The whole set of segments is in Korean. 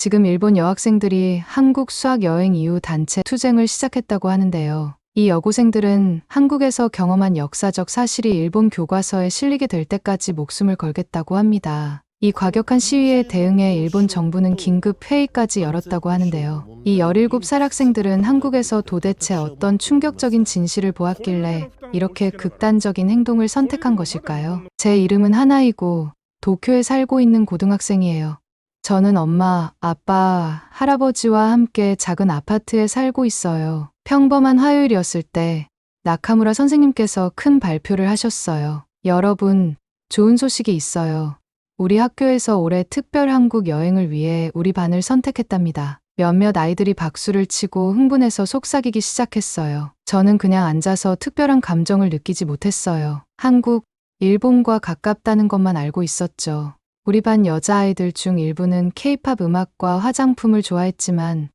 지금 일본 여학생들이 한국 수학 여행 이후 단체 투쟁을 시작했다고 하는데요. 이 여고생들은 한국에서 경험한 역사적 사실이 일본 교과서에 실리게 될 때까지 목숨을 걸겠다고 합니다. 이 과격한 시위에 대응해 일본 정부는 긴급 회의까지 열었다고 하는데요. 이 17살 학생들은 한국에서 도대체 어떤 충격적인 진실을 보았길래 이렇게 극단적인 행동을 선택한 것일까요? 제 이름은 하나이고 도쿄에 살고 있는 고등학생이에요. 저는 엄마, 아빠, 할아버지와 함께 작은 아파트에 살고 있어요. 평범한 화요일이었을 때 나카무라 선생님께서 큰 발표를 하셨어요. 여러분, 좋은 소식이 있어요. 우리 학교에서 올해 특별 한국 여행을 위해 우리 반을 선택했답니다. 몇몇 아이들이 박수를 치고 흥분해서 속삭이기 시작했어요. 저는 그냥 앉아서 특별한 감정을 느끼지 못했어요. 한국, 일본과 가깝다는 것만 알고 있었죠. 우리 반 여자아이들 중 일부는 케이팝 음악과 화장품을 좋아했지만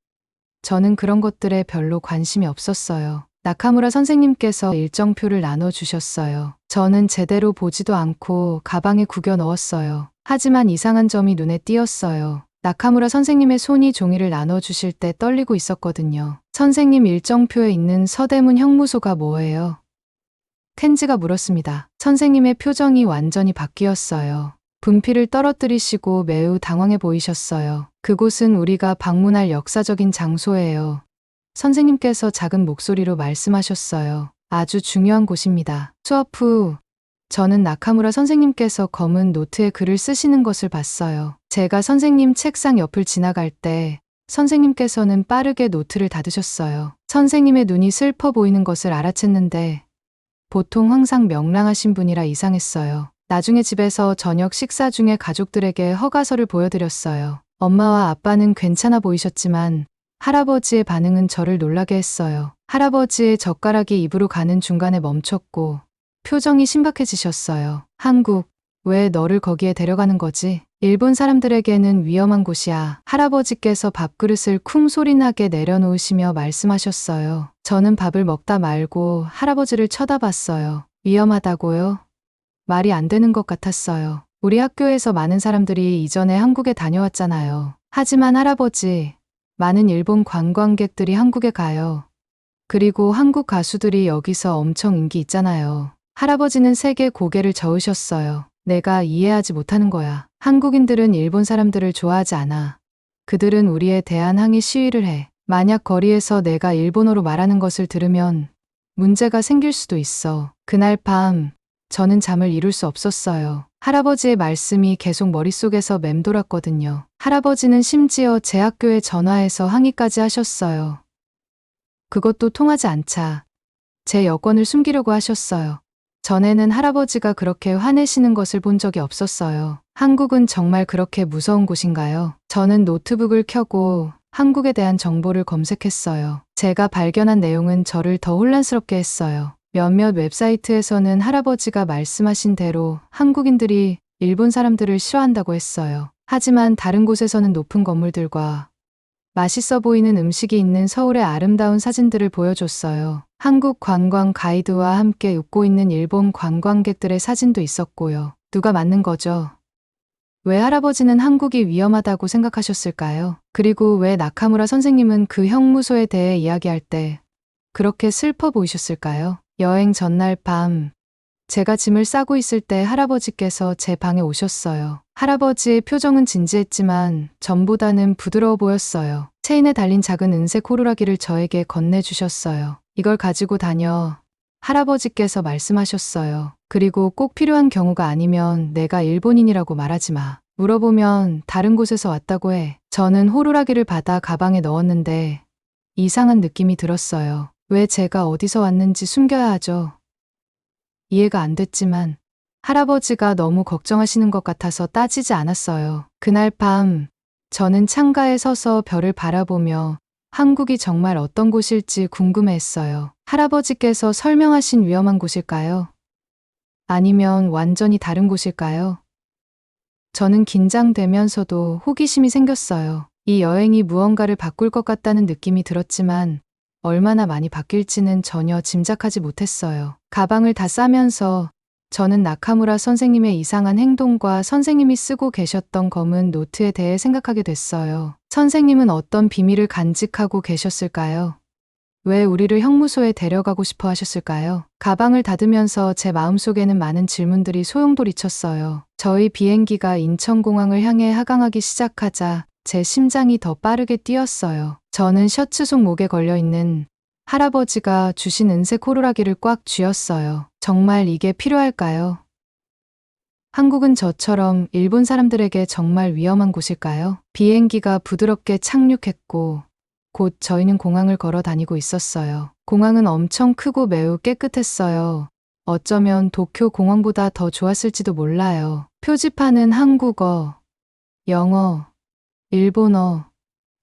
저는 그런 것들에 별로 관심이 없었어요. 나카무라 선생님께서 일정표를 나눠주셨어요. 저는 제대로 보지도 않고 가방에 구겨 넣었어요. 하지만 이상한 점이 눈에 띄었어요. 나카무라 선생님의 손이 종이를 나눠주실 때 떨리고 있었거든요. 선생님, 일정표에 있는 서대문 형무소가 뭐예요? 켄지가 물었습니다. 선생님의 표정이 완전히 바뀌었어요. 분필을 떨어뜨리시고 매우 당황해 보이셨어요. 그곳은 우리가 방문할 역사적인 장소예요. 선생님께서 작은 목소리로 말씀하셨어요. 아주 중요한 곳입니다. 수업 후 저는 나카무라 선생님께서 검은 노트에 글을 쓰시는 것을 봤어요. 제가 선생님 책상 옆을 지나갈 때 선생님께서는 빠르게 노트를 닫으셨어요. 선생님의 눈이 슬퍼 보이는 것을 알아챘는데 보통 항상 명랑하신 분이라 이상했어요. 나중에 집에서 저녁 식사 중에 가족들에게 허가서를 보여드렸어요. 엄마와 아빠는 괜찮아 보이셨지만 할아버지의 반응은 저를 놀라게 했어요. 할아버지의 젓가락이 입으로 가는 중간에 멈췄고 표정이 심각해지셨어요. 한국, 왜 너를 거기에 데려가는 거지? 일본 사람들에게는 위험한 곳이야. 할아버지께서 밥그릇을 쿵 소리나게 내려놓으시며 말씀하셨어요. 저는 밥을 먹다 말고 할아버지를 쳐다봤어요. 위험하다고요? 말이 안 되는 것 같았어요. 우리 학교에서 많은 사람들이 이전에 한국에 다녀왔잖아요. 하지만 할아버지, 많은 일본 관광객들이 한국에 가요. 그리고 한국 가수들이 여기서 엄청 인기 있잖아요. 할아버지는 세게 고개를 저으셨어요. 내가 이해하지 못하는 거야. 한국인들은 일본 사람들을 좋아하지 않아. 그들은 우리에 대한 항의 시위를 해. 만약 거리에서 내가 일본어로 말하는 것을 들으면 문제가 생길 수도 있어. 그날 밤 저는 잠을 이룰 수 없었어요. 할아버지의 말씀이 계속 머릿속에서 맴돌았거든요. 할아버지는 심지어 제 학교에 전화해서 항의까지 하셨어요. 그것도 통하지 않자 제 여권을 숨기려고 하셨어요. 전에는 할아버지가 그렇게 화내시는 것을 본 적이 없었어요. 한국은 정말 그렇게 무서운 곳인가요? 저는 노트북을 켜고 한국에 대한 정보를 검색했어요. 제가 발견한 내용은 저를 더 혼란스럽게 했어요. 몇몇 웹사이트에서는 할아버지가 말씀하신 대로 한국인들이 일본 사람들을 싫어한다고 했어요. 하지만 다른 곳에서는 높은 건물들과 맛있어 보이는 음식이 있는 서울의 아름다운 사진들을 보여줬어요. 한국 관광 가이드와 함께 웃고 있는 일본 관광객들의 사진도 있었고요. 누가 맞는 거죠? 왜 할아버지는 한국이 위험하다고 생각하셨을까요? 그리고 왜 나카무라 선생님은 그 형무소에 대해 이야기할 때 그렇게 슬퍼 보이셨을까요? 여행 전날 밤, 제가 짐을 싸고 있을 때 할아버지께서 제 방에 오셨어요. 할아버지의 표정은 진지했지만 전보다는 부드러워 보였어요. 체인에 달린 작은 은색 호루라기를 저에게 건네주셨어요. 이걸 가지고 다녀. 할아버지께서 말씀하셨어요. 그리고 꼭 필요한 경우가 아니면 내가 일본인이라고 말하지 마. 물어보면 다른 곳에서 왔다고 해. 저는 호루라기를 받아 가방에 넣었는데 이상한 느낌이 들었어요. 왜 제가 어디서 왔는지 숨겨야 하죠? 이해가 안 됐지만 할아버지가 너무 걱정하시는 것 같아서 따지지 않았어요. 그날 밤 저는 창가에 서서 별을 바라보며 한국이 정말 어떤 곳일지 궁금해했어요. 할아버지께서 설명하신 위험한 곳일까요? 아니면 완전히 다른 곳일까요? 저는 긴장되면서도 호기심이 생겼어요. 이 여행이 무언가를 바꿀 것 같다는 느낌이 들었지만 얼마나 많이 바뀔지는 전혀 짐작하지 못했어요. 가방을 다 싸면서 저는 나카무라 선생님의 이상한 행동과 선생님이 쓰고 계셨던 검은 노트에 대해 생각하게 됐어요. 선생님은 어떤 비밀을 간직하고 계셨을까요? 왜 우리를 형무소에 데려가고 싶어 하셨을까요? 가방을 닫으면서 제 마음속에는 많은 질문들이 소용돌이쳤어요. 저희 비행기가 인천공항을 향해 하강하기 시작하자 제 심장이 더 빠르게 뛰었어요. 저는 셔츠 속 목에 걸려있는 할아버지가 주신 은색 호루라기를 꽉 쥐었어요. 정말 이게 필요할까요? 한국은 저처럼 일본 사람들에게 정말 위험한 곳일까요? 비행기가 부드럽게 착륙했고 곧 저희는 공항을 걸어 다니고 있었어요. 공항은 엄청 크고 매우 깨끗했어요. 어쩌면 도쿄 공항보다 더 좋았을지도 몰라요. 표지판은 한국어, 영어, 일본어,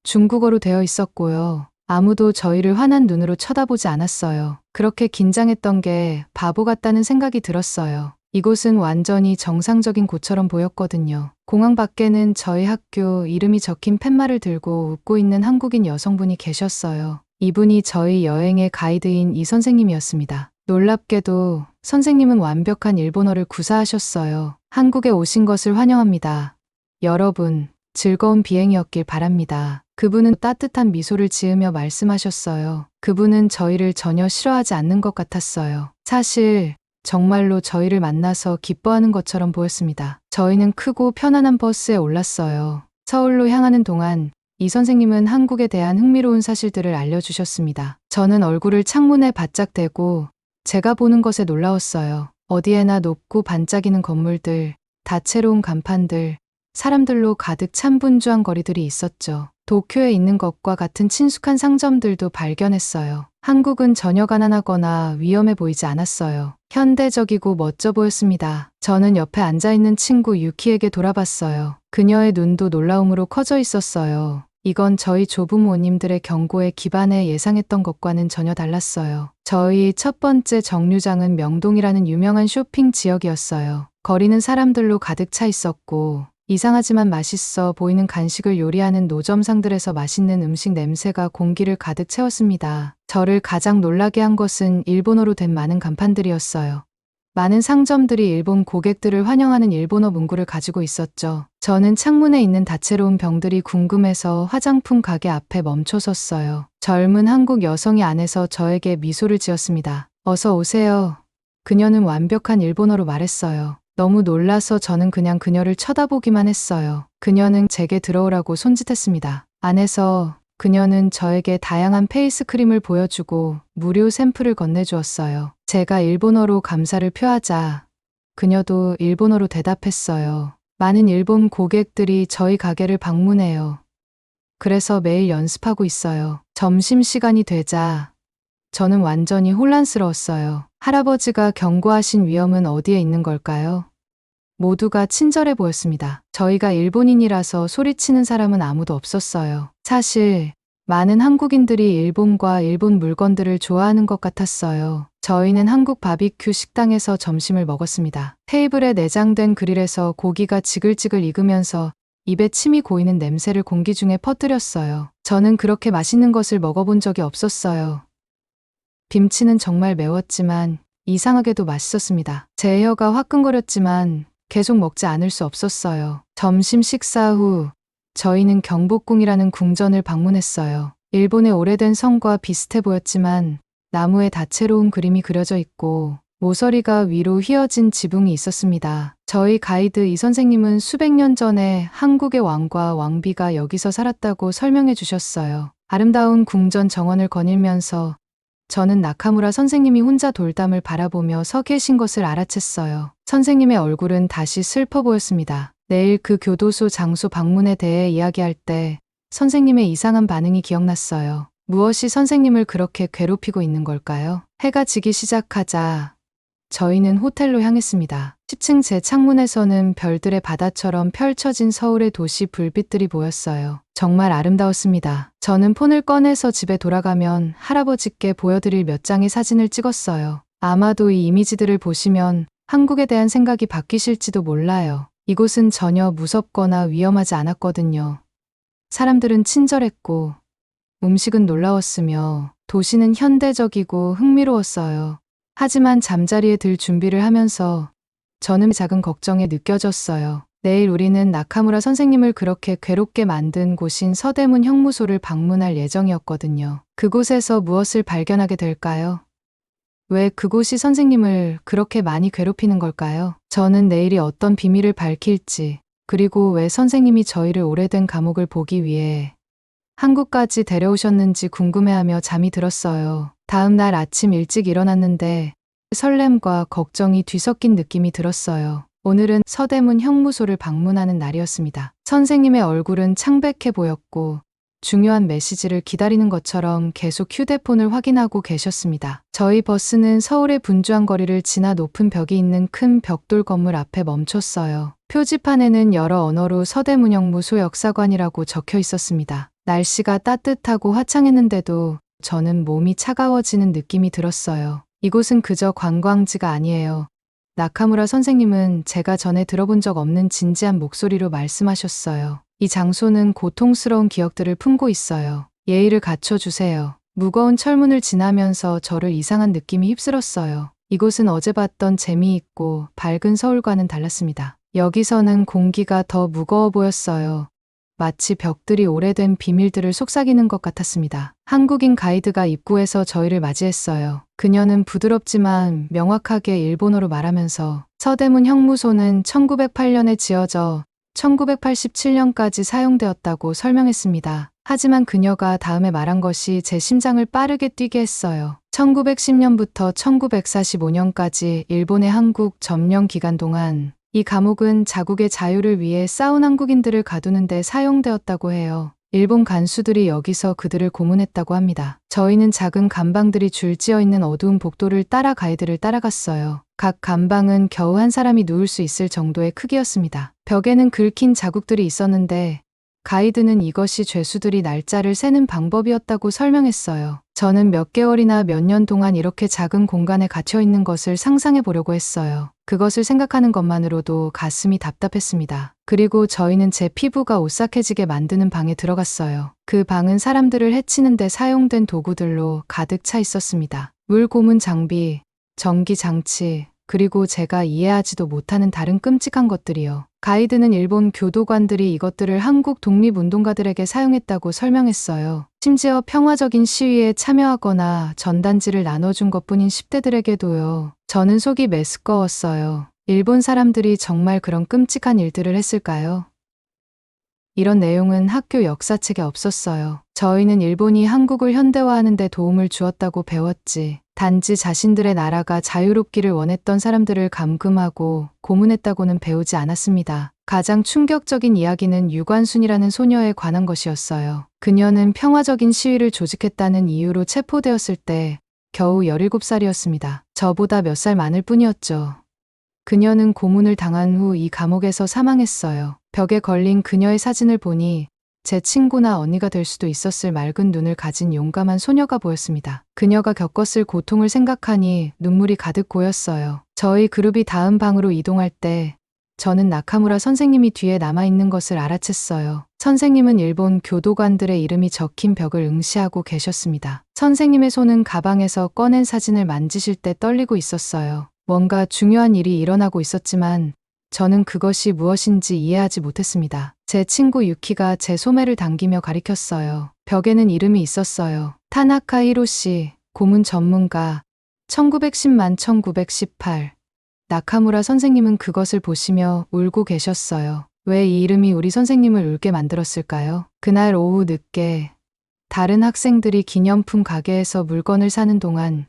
중국어로 되어 있었고요. 아무도 저희를 환한 눈으로 쳐다보지 않았어요. 그렇게 긴장했던 게 바보 같다는 생각이 들었어요. 이곳은 완전히 정상적인 곳처럼 보였거든요. 공항 밖에는 저희 학교 이름이 적힌 팻말을 들고 웃고 있는 한국인 여성분이 계셨어요. 이분이 저희 여행의 가이드인 이 선생님이었습니다. 놀랍게도 선생님은 완벽한 일본어를 구사하셨어요. 한국에 오신 것을 환영합니다. 여러분, 즐거운 비행이었길 바랍니다. 그분은 따뜻한 미소를 지으며 말씀하셨어요. 그분은 저희를 전혀 싫어하지 않는 것 같았어요. 사실 정말로 저희를 만나서 기뻐하는 것처럼 보였습니다. 저희는 크고 편안한 버스에 올랐어요. 서울로 향하는 동안 이 선생님은 한국에 대한 흥미로운 사실들을 알려주셨습니다. 저는 얼굴을 창문에 바짝 대고 제가 보는 것에 놀라웠어요. 어디에나 높고 반짝이는 건물들, 다채로운 간판들, 사람들로 가득 찬 분주한 거리들이 있었죠. 도쿄에 있는 것과 같은 친숙한 상점들도 발견했어요. 한국은 전혀 가난하거나 위험해 보이지 않았어요. 현대적이고 멋져 보였습니다. 저는 옆에 앉아있는 친구 유키에게 돌아봤어요. 그녀의 눈도 놀라움으로 커져 있었어요. 이건 저희 조부모님들의 경고에 기반해 예상했던 것과는 전혀 달랐어요. 저희 첫 번째 정류장은 명동이라는 유명한 쇼핑 지역이었어요. 거리는 사람들로 가득 차 있었고 이상하지만 맛있어 보이는 간식을 요리하는 노점상들에서 맛있는 음식 냄새가 공기를 가득 채웠습니다. 저를 가장 놀라게 한 것은 일본어로 된 많은 간판들이었어요. 많은 상점들이 일본 고객들을 환영하는 일본어 문구를 가지고 있었죠. 저는 창문에 있는 다채로운 병들이 궁금해서 화장품 가게 앞에 멈춰섰어요. 젊은 한국 여성이 안에서 저에게 미소를 지었습니다. 어서 오세요. 그녀는 완벽한 일본어로 말했어요. 너무 놀라서 저는 그냥 그녀를 쳐다보기만 했어요. 그녀는 제게 들어오라고 손짓했습니다. 안에서 그녀는 저에게 다양한 페이스크림을 보여주고 무료 샘플을 건네주었어요. 제가 일본어로 감사를 표하자 그녀도 일본어로 대답했어요. 많은 일본 고객들이 저희 가게를 방문해요. 그래서 매일 연습하고 있어요. 점심시간이 되자 저는 완전히 혼란스러웠어요. 할아버지가 경고하신 위험은 어디에 있는 걸까요? 모두가 친절해 보였습니다. 저희가 일본인이라서 소리치는 사람은 아무도 없었어요. 사실 많은 한국인들이 일본과 일본 물건들을 좋아하는 것 같았어요. 저희는 한국 바비큐 식당에서 점심을 먹었습니다. 테이블에 내장된 그릴에서 고기가 지글지글 익으면서 입에 침이 고이는 냄새를 공기 중에 퍼뜨렸어요. 저는 그렇게 맛있는 것을 먹어본 적이 없었어요. 김치는 정말 매웠지만 이상하게도 맛있었습니다. 제 혀가 화끈거렸지만 계속 먹지 않을 수 없었어요. 점심 식사 후 저희는 경복궁이라는 궁전을 방문했어요. 일본의 오래된 성과 비슷해 보였지만 나무에 다채로운 그림이 그려져 있고 모서리가 위로 휘어진 지붕이 있었습니다. 저희 가이드 이 선생님은 수백 년 전에 한국의 왕과 왕비가 여기서 살았다고 설명해 주셨어요. 아름다운 궁전 정원을 거닐면서 저는 나카무라 선생님이 혼자 돌담을 바라보며 서 계신 것을 알아챘어요. 선생님의 얼굴은 다시 슬퍼 보였습니다. 내일 그 교도소 장소 방문에 대해 이야기할 때 선생님의 이상한 반응이 기억났어요. 무엇이 선생님을 그렇게 괴롭히고 있는 걸까요? 해가 지기 시작하자 저희는 호텔로 향했습니다. 10층 제 창문에서는 별들의 바다처럼 펼쳐진 서울의 도시 불빛들이 보였어요. 정말 아름다웠습니다. 저는 폰을 꺼내서 집에 돌아가면 할아버지께 보여드릴 몇 장의 사진을 찍었어요. 아마도 이 이미지들을 보시면 한국에 대한 생각이 바뀌실지도 몰라요. 이곳은 전혀 무섭거나 위험하지 않았거든요. 사람들은 친절했고 음식은 놀라웠으며 도시는 현대적이고 흥미로웠어요. 하지만 잠자리에 들 준비를 하면서 저는 작은 걱정에 느껴졌어요. 내일 우리는 나카무라 선생님을 그렇게 괴롭게 만든 곳인 서대문 형무소를 방문할 예정이었거든요. 그곳에서 무엇을 발견하게 될까요? 왜 그곳이 선생님을 그렇게 많이 괴롭히는 걸까요? 저는 내일이 어떤 비밀을 밝힐지, 그리고 왜 선생님이 저희를 오래된 감옥을 보기 위해 한국까지 데려오셨는지 궁금해하며 잠이 들었어요. 다음 날 아침 일찍 일어났는데 설렘과 걱정이 뒤섞인 느낌이 들었어요. 오늘은 서대문 형무소를 방문하는 날이었습니다. 선생님의 얼굴은 창백해 보였고 중요한 메시지를 기다리는 것처럼 계속 휴대폰을 확인하고 계셨습니다. 저희 버스는 서울의 분주한 거리를 지나 높은 벽이 있는 큰 벽돌 건물 앞에 멈췄어요. 표지판에는 여러 언어로 서대문 형무소 역사관이라고 적혀 있었습니다. 날씨가 따뜻하고 화창했는데도 저는 몸이 차가워지는 느낌이 들었어요. 이곳은 그저 관광지가 아니에요. 나카무라 선생님은 제가 전에 들어본 적 없는 진지한 목소리로 말씀하셨어요. 이 장소는 고통스러운 기억들을 품고 있어요. 예의를 갖춰주세요. 무거운 철문을 지나면서 저를 이상한 느낌이 휩쓸었어요. 이곳은 어제 봤던 재미있고 밝은 서울과는 달랐습니다. 여기서는 공기가 더 무거워 보였어요. 마치 벽들이 오래된 비밀들을 속삭이는 것 같았습니다. 한국인 가이드가 입구에서 저희를 맞이했어요. 그녀는 부드럽지만 명확하게 일본어로 말하면서 서대문 형무소는 1908년에 지어져 1987년까지 사용되었다고 설명했습니다. 하지만 그녀가 다음에 말한 것이 제 심장을 빠르게 뛰게 했어요. 1910년부터 1945년까지 일본의 한국 점령 기간 동안 이 감옥은 자국의 자유를 위해 싸운 한국인들을 가두는 데 사용되었다고 해요. 일본 간수들이 여기서 그들을 고문했다고 합니다. 저희는 작은 감방들이 줄지어 있는 어두운 복도를 따라 가이드를 따라갔어요. 각 감방은 겨우 한 사람이 누울 수 있을 정도의 크기였습니다. 벽에는 긁힌 자국들이 있었는데 가이드는 이것이 죄수들이 날짜를 세는 방법이었다고 설명했어요. 저는 몇 개월이나 몇 년 동안 이렇게 작은 공간에 갇혀 있는 것을 상상해 보려고 했어요. 그것을 생각하는 것만으로도 가슴이 답답했습니다. 그리고 저희는 제 피부가 오싹해지게 만드는 방에 들어갔어요. 그 방은 사람들을 해치는 데 사용된 도구들로 가득 차 있었습니다. 물 고문 장비, 전기 장치, 그리고 제가 이해하지도 못하는 다른 끔찍한 것들이요. 가이드는 일본 교도관들이 이것들을 한국 독립운동가들에게 사용했다고 설명했어요. 심지어 평화적인 시위에 참여하거나 전단지를 나눠준 것뿐인 10대들에게도요. 저는 속이 메스꺼웠어요. 일본 사람들이 정말 그런 끔찍한 일들을 했을까요? 이런 내용은 학교 역사책에 없었어요. 저희는 일본이 한국을 현대화하는 데 도움을 주었다고 배웠지. 단지 자신들의 나라가 자유롭기를 원했던 사람들을 감금하고 고문했다고는 배우지 않았습니다. 가장 충격적인 이야기는 유관순이라는 소녀에 관한 것이었어요. 그녀는 평화적인 시위를 조직했다는 이유로 체포되었을 때 겨우 17살이었습니다. 저보다 몇 살 많을 뿐이었죠. 그녀는 고문을 당한 후 이 감옥에서 사망했어요. 벽에 걸린 그녀의 사진을 보니 제 친구나 언니가 될 수도 있었을 맑은 눈을 가진 용감한 소녀가 보였습니다. 그녀가 겪었을 고통을 생각하니 눈물이 가득 고였어요. 저희 그룹이 다음 방으로 이동할 때 저는 나카무라 선생님이 뒤에 남아있는 것을 알아챘어요. 선생님은 일본 교도관들의 이름이 적힌 벽을 응시하고 계셨습니다. 선생님의 손은 가방에서 꺼낸 사진을 만지실 때 떨리고 있었어요. 뭔가 중요한 일이 일어나고 있었지만 저는 그것이 무엇인지 이해하지 못했습니다. 제 친구 유키가 제 소매를 당기며 가리켰어요. 벽에는 이름이 있었어요. 타나카 히로시, 고문 전문가, 1910만 1918. 나카무라 선생님은 그것을 보시며 울고 계셨어요. 왜 이 이름이 우리 선생님을 울게 만들었을까요? 그날 오후 늦게 다른 학생들이 기념품 가게에서 물건을 사는 동안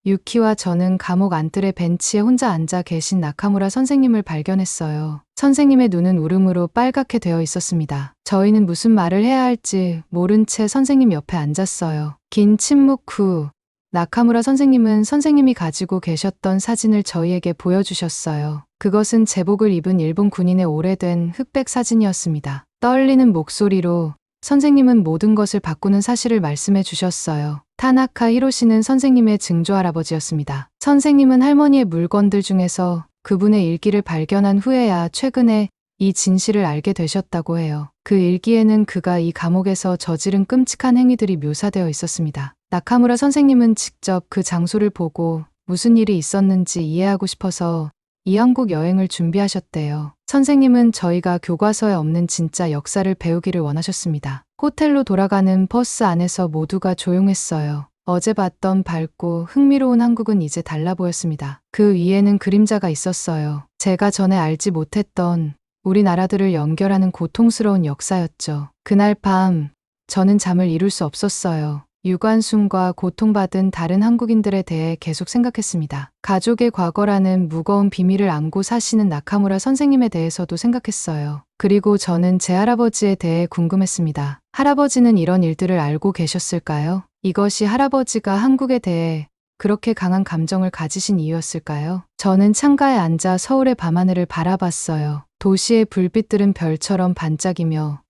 유키와 저는 감옥 안뜰의 벤치에 혼자 앉아 계신 나카무라 선생님을 발견했어요. 선생님의 눈은 울음으로 빨갛게 되어 있었습니다. 저희는 무슨 말을 해야 할지 모른 채 선생님 옆에 앉았어요. 긴 침묵 후 나카무라 선생님은 선생님이 가지고 계셨던 사진을 저희에게 보여주셨어요. 그것은 제복을 입은 일본 군인의 오래된 흑백 사진이었습니다. 떨리는 목소리로 선생님은 모든 것을 바꾸는 사실을 말씀해 주셨어요. 타나카 히로시는 선생님의 증조할아버지였습니다. 선생님은 할머니의 물건들 중에서 그분의 일기를 발견한 후에야 최근에 이 진실을 알게 되셨다고 해요. 그 일기에는 그가 이 감옥에서 저지른 끔찍한 행위들이 묘사되어 있었습니다. 나카무라 선생님은 직접 그 장소를 보고 무슨 일이 있었는지 이해하고 싶어서 이 한국 여행을 준비하셨대요. 선생님은 저희가 교과서에 없는 진짜 역사를 배우기를 원하셨습니다. 호텔로 돌아가는 버스 안에서 모두가 조용했어요. 어제 봤던 밝고 흥미로운 한국은 이제 달라 보였습니다. 그 위에는 그림자가 있었어요. 제가 전에 알지 못했던 우리나라들을 연결하는 고통스러운 역사였죠. 그날 밤 저는 잠을 이룰 수 없었어요. 유관순과 고통받은 다른 한국인들에 대해 계속 생각했습니다. 가족의 과거라는 무거운 비밀을 안고 사시는 나카무라 선생님에 대해서도 생각했어요. 그리고 저는 제 할아버지에 대해 궁금했습니다. 할아버지는 이런 일들을 알고 계셨을까요? 이것이 할아버지가 한국에 대해 그렇게 강한 감정을 가지신 이유였을까요? 저는 창가에 앉아 서울의 밤하늘을 바라봤어요. 도시의 불빛들은 별처럼 반짝이며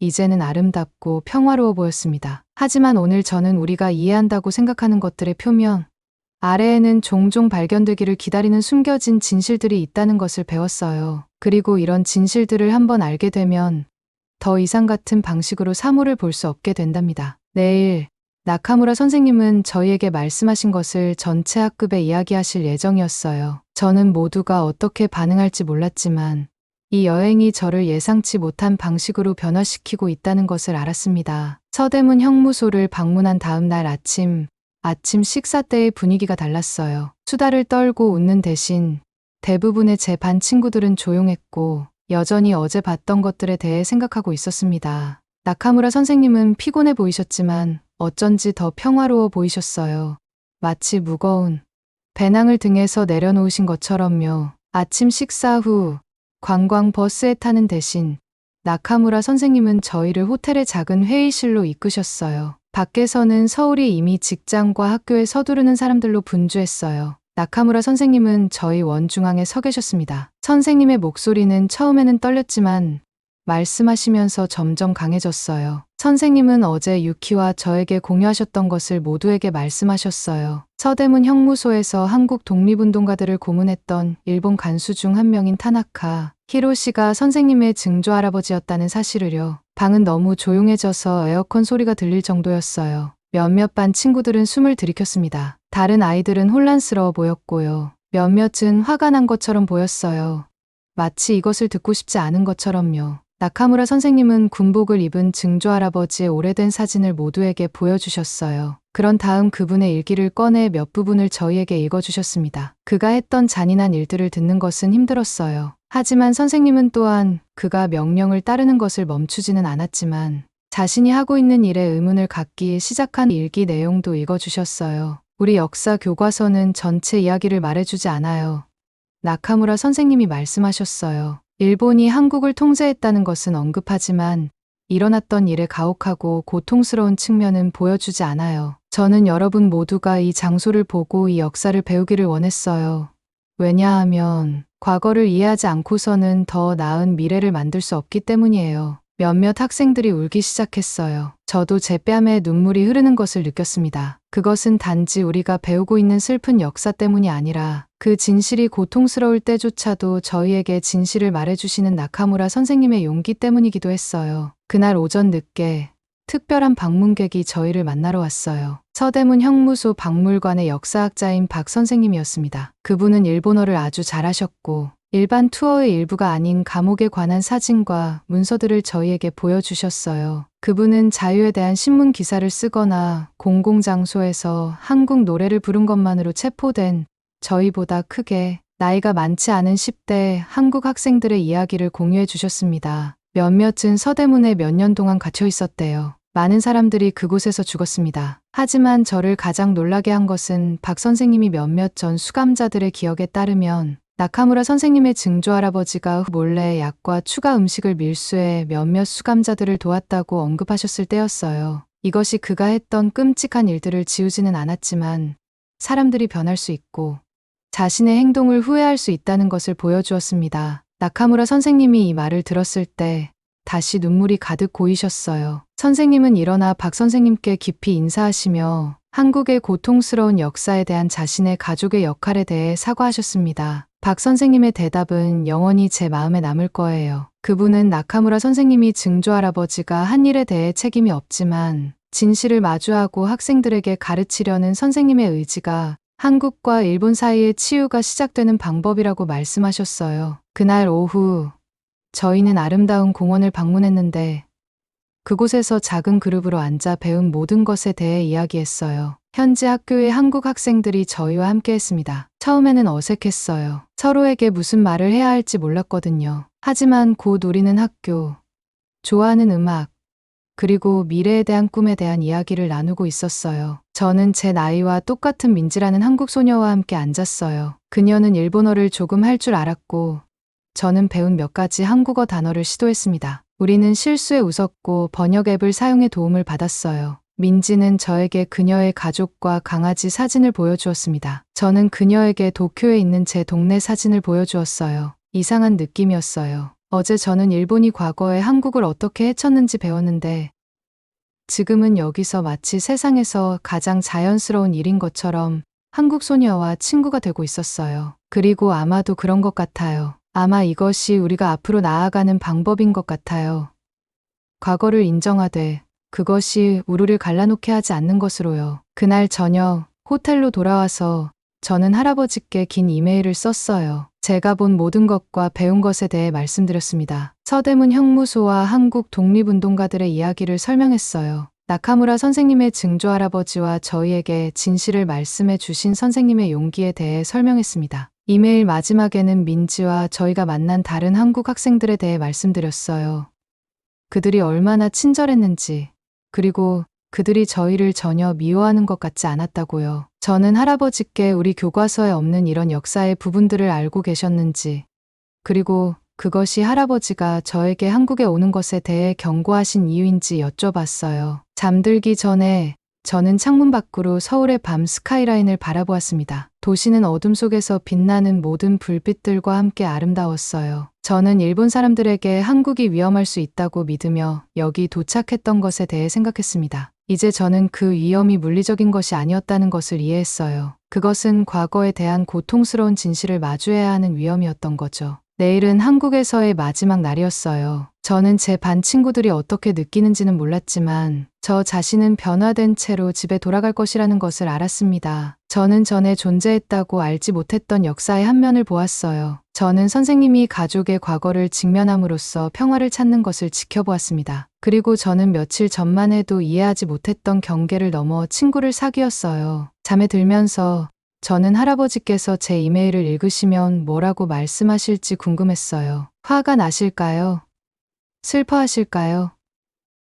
이제는 아름답고 평화로워 보였습니다. 하지만 오늘 저는 우리가 이해한다고 생각하는 것들의 표면 아래에는 종종 발견되기를 기다리는 숨겨진 진실들이 있다는 것을 배웠어요. 그리고 이런 진실들을 한번 알게 되면 더 이상 같은 방식으로 사물을 볼 수 없게 된답니다. 내일 나카무라 선생님은 저희에게 말씀하신 것을 전체 학급에 이야기하실 예정이었어요. 저는 모두가 어떻게 반응할지 몰랐지만 이 여행이 저를 예상치 못한 방식으로 변화시키고 있다는 것을 알았습니다. 서대문 형무소를 방문한 다음 날 아침 식사 때의 분위기가 달랐어요. 수다를 떨고 웃는 대신 대부분의 제 반 친구들은 조용했고 여전히 어제 봤던 것들에 대해 생각하고 있었습니다. 나카무라 선생님은 피곤해 보이셨지만 어쩐지 더 평화로워 보이셨어요. 마치 무거운 배낭을 등에서 내려놓으신 것처럼요. 아침 식사 후 관광 버스에 타는 대신 나카무라 선생님은 저희를 호텔의 작은 회의실로 이끄셨어요. 밖에서는 서울이 이미 직장과 학교에 서두르는 사람들로 분주했어요. 나카무라 선생님은 저희 원중앙에 서 계셨습니다. 선생님의 목소리는 처음에는 떨렸지만 말씀하시면서 점점 강해졌어요. 선생님은 어제 유키와 저에게 공유하셨던 것을 모두에게 말씀하셨어요. 서대문 형무소에서 한국 독립운동가들을 고문했던 일본 간수 중 한 명인 타나카 히로시가 선생님의 증조 할아버지였다는 사실을요. 방은 너무 조용해져서 에어컨 소리가 들릴 정도였어요. 몇몇 반 친구들은 숨을 들이켰습니다. 다른 아이들은 혼란스러워 보였고요. 몇몇은 화가 난 것처럼 보였어요. 마치 이것을 듣고 싶지 않은 것처럼요. 나카무라 선생님은 군복을 입은 증조 할아버지의 오래된 사진을 모두에게 보여주셨어요. 그런 다음 그분의 일기를 꺼내 몇 부분을 저희에게 읽어주셨습니다. 그가 했던 잔인한 일들을 듣는 것은 힘들었어요. 하지만 선생님은 또한 그가 명령을 따르는 것을 멈추지는 않았지만 자신이 하고 있는 일에 의문을 갖기 시작한 일기 내용도 읽어주셨어요. 우리 역사 교과서는 전체 이야기를 말해주지 않아요. 나카무라 선생님이 말씀하셨어요. 일본이 한국을 통제했다는 것은 언급하지만 일어났던 일의 가혹하고 고통스러운 측면은 보여주지 않아요. 저는 여러분 모두가 이 장소를 보고 이 역사를 배우기를 원했어요. 왜냐하면 과거를 이해하지 않고서는 더 나은 미래를 만들 수 없기 때문이에요. 몇몇 학생들이 울기 시작했어요. 저도 제 뺨에 눈물이 흐르는 것을 느꼈습니다. 그것은 단지 우리가 배우고 있는 슬픈 역사 때문이 아니라 그 진실이 고통스러울 때조차도 저희에게 진실을 말해주시는 나카무라 선생님의 용기 때문이기도 했어요. 그날 오전 늦게 특별한 방문객이 저희를 만나러 왔어요. 서대문 형무소 박물관의 역사학자인 박 선생님이었습니다. 그분은 일본어를 아주 잘하셨고 일반 투어의 일부가 아닌 감옥에 관한 사진과 문서들을 저희에게 보여주셨어요. 그분은 자유에 대한 신문 기사를 쓰거나 공공장소에서 한국 노래를 부른 것만으로 체포된 저희보다 크게 나이가 많지 않은 10대 한국 학생들의 이야기를 공유해 주셨습니다. 몇몇은 서대문에 몇 년 동안 갇혀 있었대요. 많은 사람들이 그곳에서 죽었습니다. 하지만 저를 가장 놀라게 한 것은 박 선생님이 몇몇 전 수감자들의 기억에 따르면 나카무라 선생님의 증조 할아버지가 몰래 약과 추가 음식을 밀수해 몇몇 수감자들을 도왔다고 언급하셨을 때였어요. 이것이 그가 했던 끔찍한 일들을 지우지는 않았지만 사람들이 변할 수 있고 자신의 행동을 후회할 수 있다는 것을 보여주었습니다. 나카무라 선생님이 이 말을 들었을 때 다시 눈물이 가득 고이셨어요. 선생님은 일어나 박 선생님께 깊이 인사하시며 한국의 고통스러운 역사에 대한 자신의 가족의 역할에 대해 사과하셨습니다. 박 선생님의 대답은 영원히 제 마음에 남을 거예요. 그분은 나카무라 선생님이 증조 할아버지가 한 일에 대해 책임이 없지만 진실을 마주하고 학생들에게 가르치려는 선생님의 의지가 한국과 일본 사이의 치유가 시작되는 방법이라고 말씀하셨어요. 그날 오후 저희는 아름다운 공원을 방문했는데 그곳에서 작은 그룹으로 앉아 배운 모든 것에 대해 이야기했어요. 현지 학교의 한국 학생들이 저희와 함께 했습니다. 처음에는 어색했어요. 서로에게 무슨 말을 해야 할지 몰랐거든요. 하지만 곧 우리는 학교, 좋아하는 음악, 그리고 미래에 대한 꿈에 대한 이야기를 나누고 있었어요. 저는 제 나이와 똑같은 민지라는 한국 소녀와 함께 앉았어요. 그녀는 일본어를 조금 할 줄 알았고, 저는 배운 몇 가지 한국어 단어를 시도했습니다. 우리는 실수에 웃었고 번역 앱을 사용해 도움을 받았어요. 민지는 저에게 그녀의 가족과 강아지 사진을 보여주었습니다. 저는 그녀에게 도쿄에 있는 제 동네 사진을 보여주었어요. 이상한 느낌이었어요. 어제 저는 일본이 과거에 한국을 어떻게 해쳤는지 배웠는데 지금은 여기서 마치 세상에서 가장 자연스러운 일인 것처럼 한국 소녀와 친구가 되고 있었어요. 그리고 아마도 그런 것 같아요. 아마 이것이 우리가 앞으로 나아가는 방법인 것 같아요. 과거를 인정하되 그것이 우리를 갈라놓게 하지 않는 것으로요. 그날 저녁 호텔로 돌아와서 저는 할아버지께 긴 이메일을 썼어요. 제가 본 모든 것과 배운 것에 대해 말씀드렸습니다. 서대문 형무소와 한국 독립운동가들의 이야기를 설명했어요. 나카무라 선생님의 증조 할아버지와 저희에게 진실을 말씀해 주신 선생님의 용기에 대해 설명했습니다. 이메일 마지막에는 민지와 저희가 만난 다른 한국 학생들에 대해 말씀드렸어요. 그들이 얼마나 친절했는지, 그리고 그들이 저희를 전혀 미워하는 것 같지 않았다고요. 저는 할아버지께 우리 교과서에 없는 이런 역사의 부분들을 알고 계셨는지, 그리고 그것이 할아버지가 저에게 한국에 오는 것에 대해 경고하신 이유인지 여쭤봤어요. 잠들기 전에 저는 창문 밖으로 서울의 밤 스카이라인을 바라보았습니다. 도시는 어둠 속에서 빛나는 모든 불빛들과 함께 아름다웠어요. 저는 일본 사람들에게 한국이 위험할 수 있다고 믿으며 여기 도착했던 것에 대해 생각했습니다. 이제 저는 그 위험이 물리적인 것이 아니었다는 것을 이해했어요. 그것은 과거에 대한 고통스러운 진실을 마주해야 하는 위험이었던 거죠. 내일은 한국에서의 마지막 날이었어요. 저는 제 반 친구들이 어떻게 느끼는지는 몰랐지만 저 자신은 변화된 채로 집에 돌아갈 것이라는 것을 알았습니다. 저는 전에 존재했다고 알지 못했던 역사의 한 면을 보았어요. 저는 선생님이 가족의 과거를 직면함으로써 평화를 찾는 것을 지켜보았습니다. 그리고 저는 며칠 전만 해도 이해하지 못했던 경계를 넘어 친구를 사귀었어요. 잠에 들면서 저는 할아버지께서 제 이메일을 읽으시면 뭐라고 말씀하실지 궁금했어요. 화가 나실까요? 슬퍼하실까요?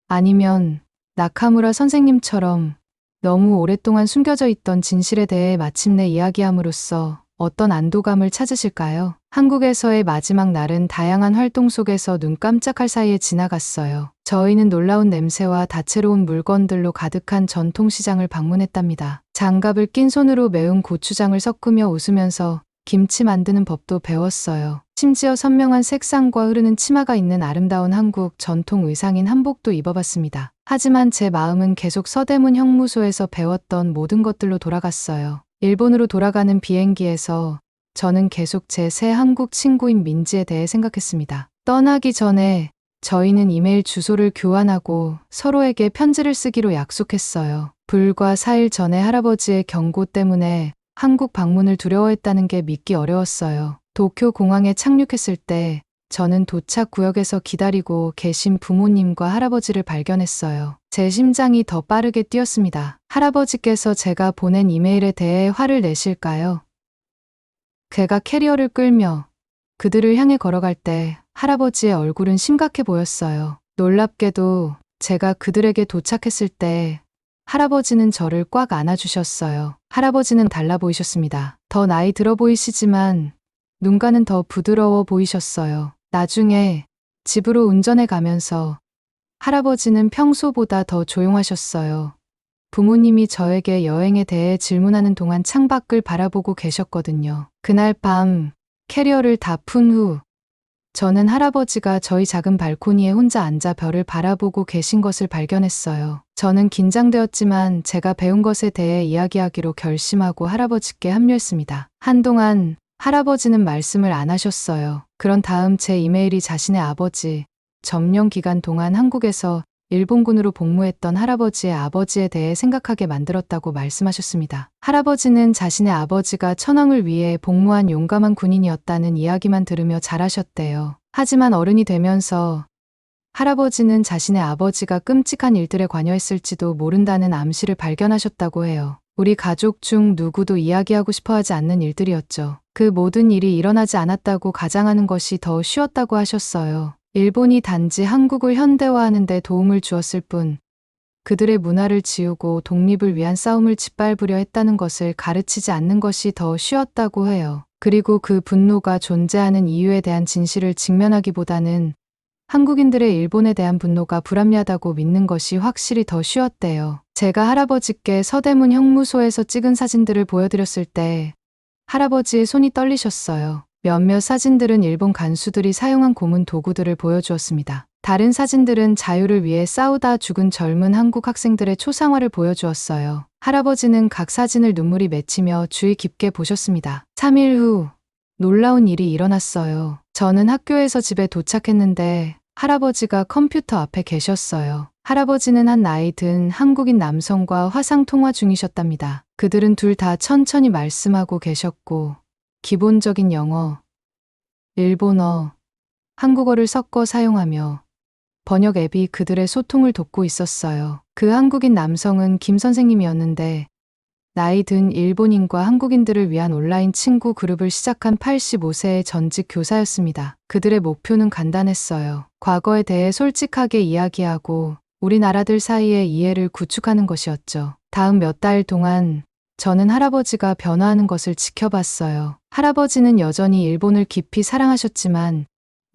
아니면 나카무라 선생님처럼 너무 오랫동안 숨겨져 있던 진실에 대해 마침내 이야기함으로써 어떤 안도감을 찾으실까요? 한국에서의 마지막 날은 다양한 활동 속에서 눈 깜짝할 사이에 지나갔어요. 저희는 놀라운 냄새와 다채로운 물건들로 가득한 전통시장을 방문했답니다. 장갑을 낀 손으로 매운 고추장을 섞으며 웃으면서 김치 만드는 법도 배웠어요. 심지어 선명한 색상과 흐르는 치마가 있는 아름다운 한국 전통 의상인 한복도 입어봤습니다. 하지만 제 마음은 계속 서대문 형무소에서 배웠던 모든 것들로 돌아갔어요. 일본으로 돌아가는 비행기에서 저는 계속 제 새 한국 친구인 민지에 대해 생각했습니다. 떠나기 전에 저희는 이메일 주소를 교환하고 서로에게 편지를 쓰기로 약속했어요. 불과 4일 전에 할아버지의 경고 때문에 한국 방문을 두려워했다는 게 믿기 어려웠어요. 도쿄 공항에 착륙했을 때 저는 도착 구역에서 기다리고 계신 부모님과 할아버지를 발견했어요. 제 심장이 더 빠르게 뛰었습니다. 할아버지께서 제가 보낸 이메일에 대해 화를 내실까요? 제가 캐리어를 끌며 그들을 향해 걸어갈 때 할아버지의 얼굴은 심각해 보였어요. 놀랍게도 제가 그들에게 도착했을 때 할아버지는 저를 꽉 안아주셨어요. 할아버지는 달라 보이셨습니다. 더 나이 들어 보이시지만 눈가는 더 부드러워 보이셨어요. 나중에 집으로 운전해 가면서 할아버지는 평소보다 더 조용하셨어요. 부모님이 저에게 여행에 대해 질문하는 동안 창밖을 바라보고 계셨거든요. 그날 밤 캐리어를 다 푼 후 저는 할아버지가 저희 작은 발코니에 혼자 앉아 별을 바라보고 계신 것을 발견했어요. 저는 긴장되었지만 제가 배운 것에 대해 이야기하기로 결심하고 할아버지께 합류했습니다. 한동안 할아버지는 말씀을 안 하셨어요. 그런 다음 제 이메일이 자신의 아버지, 점령 기간 동안 한국에서 일본군으로 복무했던 할아버지의 아버지에 대해 생각하게 만들었다고 말씀하셨습니다. 할아버지는 자신의 아버지가 천황을 위해 복무한 용감한 군인이었다는 이야기만 들으며 잘하셨대요. 하지만 어른이 되면서 할아버지는 자신의 아버지가 끔찍한 일들에 관여했을지도 모른다는 암시를 발견하셨다고 해요. 우리 가족 중 누구도 이야기하고 싶어 하지 않는 일들이었죠. 그 모든 일이 일어나지 않았다고 가장하는 것이 더 쉬웠다고 하셨어요. 일본이 단지 한국을 현대화하는 데 도움을 주었을 뿐, 그들의 문화를 지우고 독립을 위한 싸움을 짓밟으려 했다는 것을 가르치지 않는 것이 더 쉬웠다고 해요. 그리고 그 분노가 존재하는 이유에 대한 진실을 직면하기보다는 한국인들의 일본에 대한 분노가 불합리하다고 믿는 것이 확실히 더 쉬웠대요. 제가 할아버지께 서대문 형무소에서 찍은 사진들을 보여드렸을 때 할아버지의 손이 떨리셨어요. 몇몇 사진들은 일본 간수들이 사용한 고문 도구들을 보여주었습니다. 다른 사진들은 자유를 위해 싸우다 죽은 젊은 한국 학생들의 초상화를 보여주었어요. 할아버지는 각 사진을 눈물이 맺히며 주의 깊게 보셨습니다. 3일 후 놀라운 일이 일어났어요. 저는 학교에서 집에 도착했는데 할아버지가 컴퓨터 앞에 계셨어요. 할아버지는 한 나이 든 한국인 남성과 화상 통화 중이셨답니다. 그들은 둘 다 천천히 말씀하고 계셨고 기본적인 영어, 일본어, 한국어를 섞어 사용하며 번역 앱이 그들의 소통을 돕고 있었어요. 그 한국인 남성은 김 선생님이었는데 나이 든 일본인과 한국인들을 위한 온라인 친구 그룹을 시작한 85세의 전직 교사였습니다. 그들의 목표는 간단했어요. 과거에 대해 솔직하게 이야기하고 우리나라들 사이의 이해를 구축하는 것이었죠. 다음 몇 달 동안 저는 할아버지가 변화하는 것을 지켜봤어요. 할아버지는 여전히 일본을 깊이 사랑하셨지만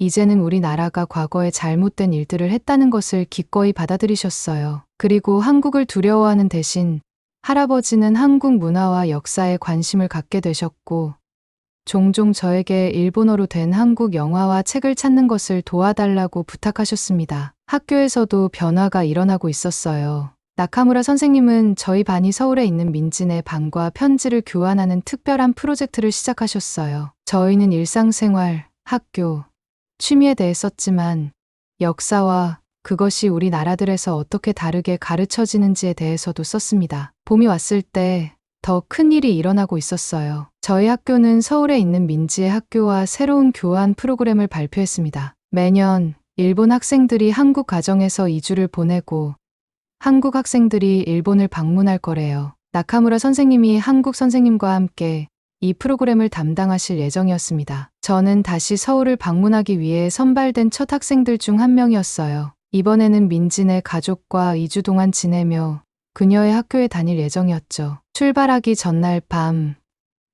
이제는 우리나라가 과거에 잘못된 일들을 했다는 것을 기꺼이 받아들이셨어요. 그리고 한국을 두려워하는 대신 할아버지는 한국 문화와 역사에 관심을 갖게 되셨고 종종 저에게 일본어로 된 한국 영화와 책을 찾는 것을 도와달라고 부탁하셨습니다. 학교에서도 변화가 일어나고 있었어요. 나카무라 선생님은 저희 반이 서울에 있는 민진의 반과 편지를 교환하는 특별한 프로젝트를 시작하셨어요. 저희는 일상생활, 학교, 취미에 대해 썼지만 역사와 그것이 우리나라들에서 어떻게 다르게 가르쳐지는지에 대해서도 썼습니다. 봄이 왔을 때 더 큰 일이 일어나고 있었어요. 저희 학교는 서울에 있는 민지의 학교와 새로운 교환 프로그램을 발표했습니다. 매년 일본 학생들이 한국 가정에서 2주를 보내고 한국 학생들이 일본을 방문할 거래요. 나카무라 선생님이 한국 선생님과 함께 이 프로그램을 담당하실 예정이었습니다. 저는 다시 서울을 방문하기 위해 선발된 첫 학생들 중 한 명이었어요. 이번에는 민진의 가족과 2주 동안 지내며 그녀의 학교에 다닐 예정이었죠. 출발하기 전날 밤,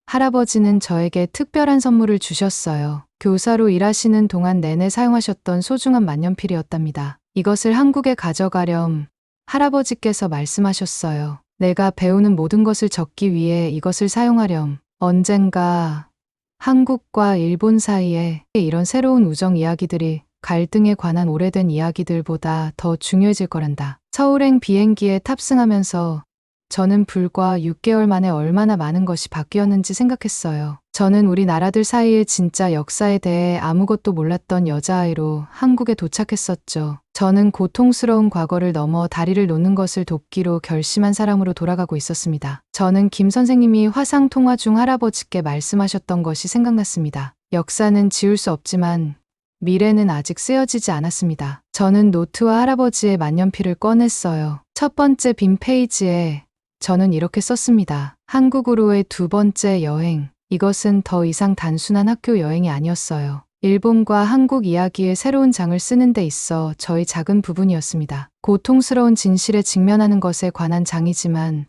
할아버지는 저에게 특별한 선물을 주셨어요. 교사로 일하시는 동안 내내 사용하셨던 소중한 만년필이었답니다. 이것을 한국에 가져가렴 할아버지께서 말씀하셨어요. 내가 배우는 모든 것을 적기 위해 이것을 사용하렴. 언젠가 한국과 일본 사이에 이런 새로운 우정 이야기들이 갈등에 관한 오래된 이야기들보다 더 중요해질 거란다. 서울행 비행기에 탑승하면서 저는 불과 6개월 만에 얼마나 많은 것이 바뀌었는지 생각했어요. 저는 우리나라들 사이의 진짜 역사에 대해 아무것도 몰랐던 여자아이로 한국에 도착했었죠. 저는 고통스러운 과거를 넘어 다리를 놓는 것을 돕기로 결심한 사람으로 돌아가고 있었습니다. 저는 김 선생님이 화상 통화 중 할아버지께 말씀하셨던 것이 생각났습니다. 역사는 지울 수 없지만 미래는 아직 쓰여지지 않았습니다. 저는 노트와 할아버지의 만년필을 꺼냈어요. 첫 번째 빈 페이지에 저는 이렇게 썼습니다. 한국으로의 두 번째 여행. 이것은 더 이상 단순한 학교 여행이 아니었어요. 일본과 한국 이야기의 새로운 장을 쓰는 데 있어 저희 작은 부분이었습니다. 고통스러운 진실에 직면하는 것에 관한 장이지만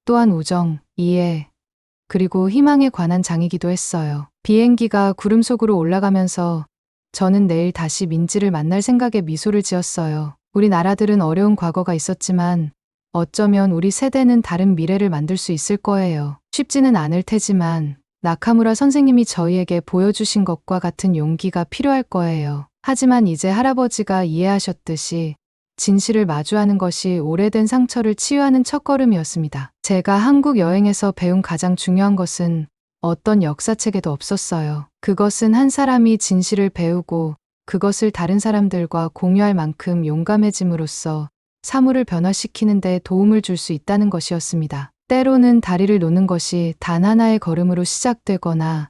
또한 우정, 이해, 그리고 희망에 관한 장이기도 했어요. 비행기가 구름 속으로 올라가면서 저는 내일 다시 민지를 만날 생각에 미소를 지었어요. 우리나라들은 어려운 과거가 있었지만 어쩌면 우리 세대는 다른 미래를 만들 수 있을 거예요. 쉽지는 않을 테지만 나카무라 선생님이 저희에게 보여주신 것과 같은 용기가 필요할 거예요. 하지만 이제 할아버지가 이해하셨듯이 진실을 마주하는 것이 오래된 상처를 치유하는 첫걸음이었습니다. 제가 한국 여행에서 배운 가장 중요한 것은 어떤 역사책에도 없었어요. 그것은 한 사람이 진실을 배우고 그것을 다른 사람들과 공유할 만큼 용감해짐으로써 사물을 변화시키는 데 도움을 줄 수 있다는 것이었습니다. 때로는 다리를 놓는 것이 단 하나의 걸음으로 시작되거나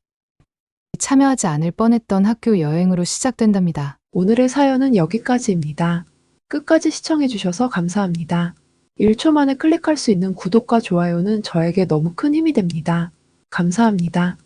참여하지 않을 뻔했던 학교 여행으로 시작된답니다. 오늘의 사연은 여기까지입니다. 끝까지 시청해주셔서 감사합니다. 1초 만에 클릭할 수 있는 구독과 좋아요는 저에게 너무 큰 힘이 됩니다. 감사합니다.